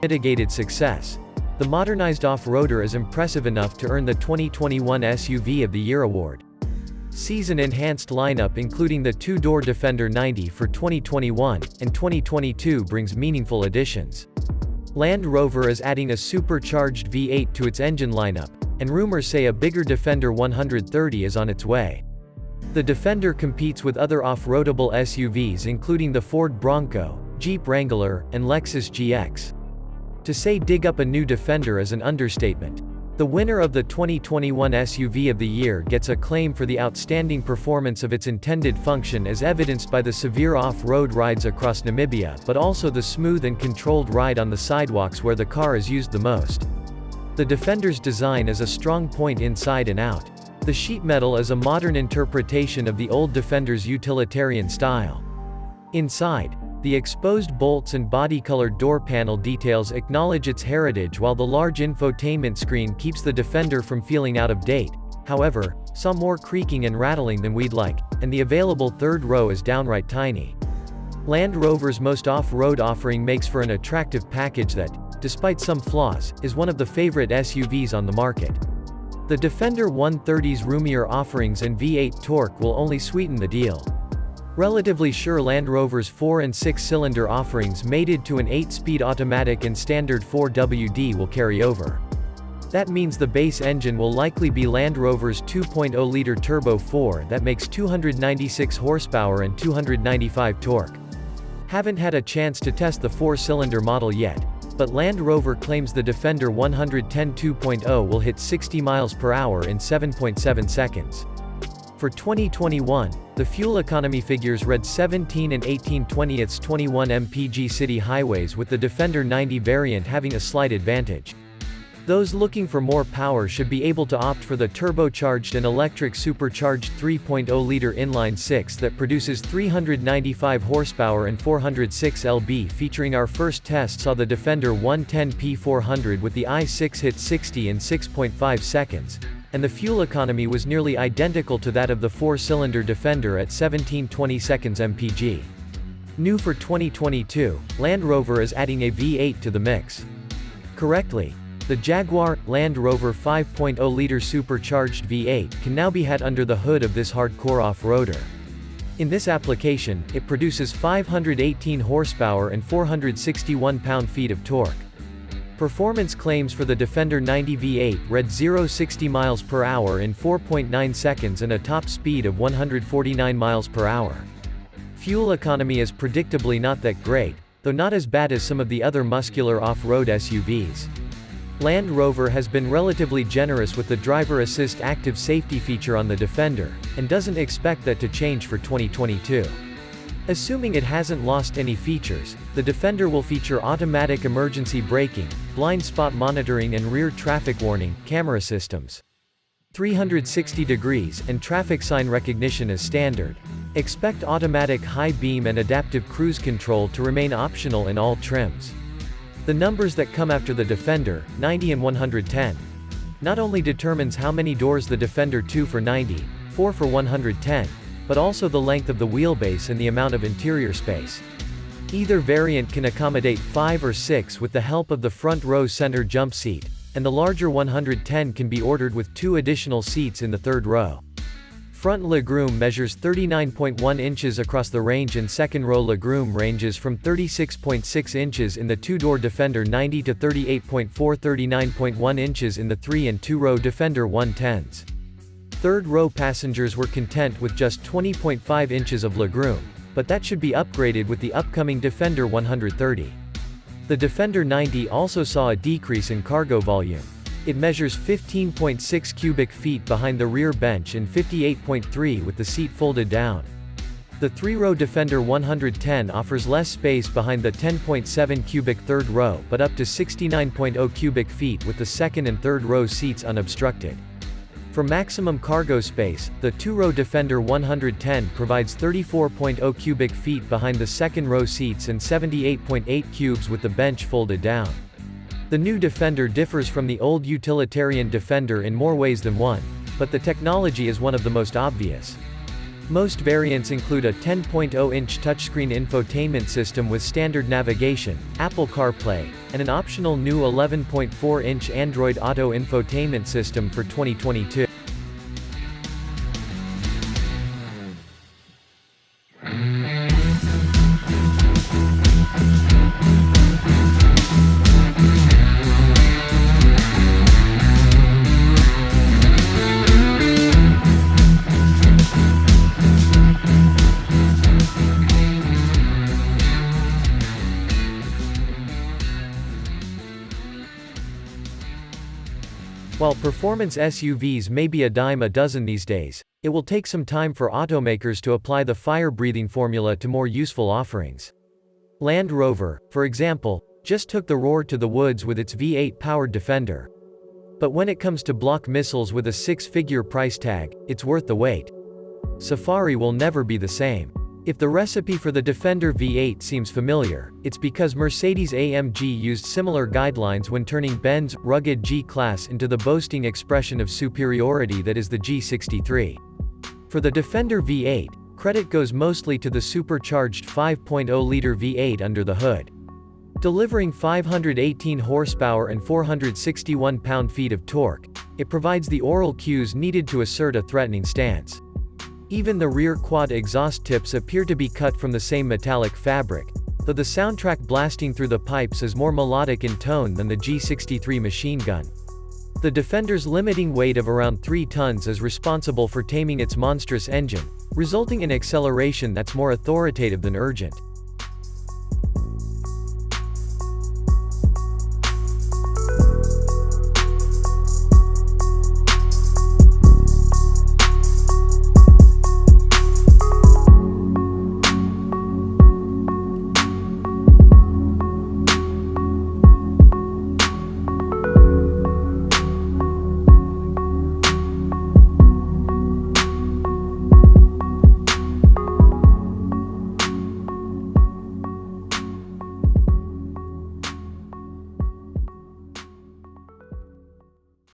unmitigated success, the modernized off-roader is impressive enough to earn the 2021 SUV of the Year award. Season-enhanced lineup including the two-door Defender 90 for 2021 and 2022 brings meaningful additions. Land Rover is adding a supercharged V8 to its engine lineup, and rumors say a bigger Defender 130 is on its way. The Defender competes with other off-roadable SUVs including the Ford Bronco, Jeep Wrangler, and Lexus GX. To say dig up a new Defender is an understatement. The winner of the 2021 SUV of the Year gets acclaim for the outstanding performance of its intended function as evidenced by the severe off-road rides across Namibia but also the smooth and controlled ride on the sidewalks where the car is used the most. The Defender's design is a strong point inside and out. The sheet metal is a modern interpretation of the old Defender's utilitarian style. Inside, the exposed bolts and body-colored door panel details acknowledge its heritage while the large infotainment screen keeps the Defender from feeling out of date. However, some more creaking and rattling than we'd like, and the available third row is downright tiny. Land Rover's most off-road offering makes for an attractive package that, despite some flaws, is one of the favorite SUVs on the market. The Defender 130's roomier offerings and V8 torque will only sweeten the deal. Relatively sure Land Rover's 4 and 6-cylinder offerings mated to an 8-speed automatic and standard 4WD will carry over. That means the base engine will likely be Land Rover's 2.0-liter Turbo 4 that makes 296 horsepower and 295 torque. Haven't had a chance to test the 4-cylinder model yet, but Land Rover claims the Defender 110 2.0 will hit 60 miles per hour in 7.7 seconds. For 2021, the fuel economy figures read 17 and 18/20ths 21 mpg city highways with the Defender 90 variant having a slight advantage. Those looking for more power should be able to opt for the turbocharged and electric supercharged 3.0-liter inline-6 that produces 395 horsepower and 406 lb. Featuring our first test saw the Defender 110 P400 with the i6 hit 60 in 6.5 seconds, and the fuel economy was nearly identical to that of the 4-cylinder Defender at 17-20 seconds mpg. New for 2022, Land Rover is adding a V8 to the mix. Correctly, the Jaguar Land Rover 5.0-liter supercharged V8 can now be had under the hood of this hardcore off-roader. In this application, it produces 518 horsepower and 461 pound-feet of torque. Performance claims for the Defender 90 V8 read 0-60 miles per hour in 4.9 seconds and a top speed of 149 miles per hour. Fuel economy is predictably not that great, though not as bad as some of the other muscular off-road SUVs. Land Rover has been relatively generous with the driver assist active safety feature on the Defender, and doesn't expect that to change for 2022. Assuming it hasn't lost any features, the Defender will feature automatic emergency braking, blind spot monitoring and rear traffic warning camera systems. 360 degrees and traffic sign recognition as standard. Expect automatic high beam and adaptive cruise control to remain optional in all trims. The numbers that come after the Defender, 90 and 110, not only determines how many doors the Defender 2 for 90, 4 for 110, but also the length of the wheelbase and the amount of interior space. Either variant can accommodate 5 or 6 with the help of the front row center jump seat, and the larger 110 can be ordered with 2 additional seats in the third row. Front legroom measures 39.1 inches across the range and second row legroom ranges from 36.6 inches in the 2-door Defender 90 to 39.1 inches in the 3 and 2 row Defender 110s. Third row passengers were content with just 20.5 inches of legroom, but that should be upgraded with the upcoming Defender 130. The Defender 90 also saw a decrease in cargo volume. It measures 15.6 cubic feet behind the rear bench and 58.3 with the seat folded down. The 3-row Defender 110 offers less space behind the 10.7 cubic third row but up to 69.0 cubic feet with the second and third row seats unobstructed. For maximum cargo space, the 2-row Defender 110 provides 34.0 cubic feet behind the second row seats and 78.8 cubes with the bench folded down. The new Defender differs from the old utilitarian Defender in more ways than one, but the technology is one of the most obvious. Most variants include a 10.0-inch touchscreen infotainment system with standard navigation, Apple CarPlay, and an optional new 11.4-inch Android Auto infotainment system for 2022. While performance SUVs may be a dime a dozen these days, it will take some time for automakers to apply the fire-breathing formula to more useful offerings. Land Rover, for example, just took the roar to the woods with its V8-powered Defender. But when it comes to block missiles with a six-figure price tag, it's worth the wait. Safari will never be the same. If the recipe for the Defender V8 seems familiar, it's because Mercedes-AMG used similar guidelines when turning Benz rugged G-Class into the boasting expression of superiority that is the G63. For the Defender V8, credit goes mostly to the supercharged 5.0-liter V8 under the hood. Delivering 518 horsepower and 461 pound-feet of torque, it provides the oral cues needed to assert a threatening stance. Even the rear quad exhaust tips appear to be cut from the same metallic fabric, though the soundtrack blasting through the pipes is more melodic in tone than the G63 machine gun. The Defender's limiting weight of around 3 tons is responsible for taming its monstrous engine, resulting in acceleration that's more authoritative than urgent.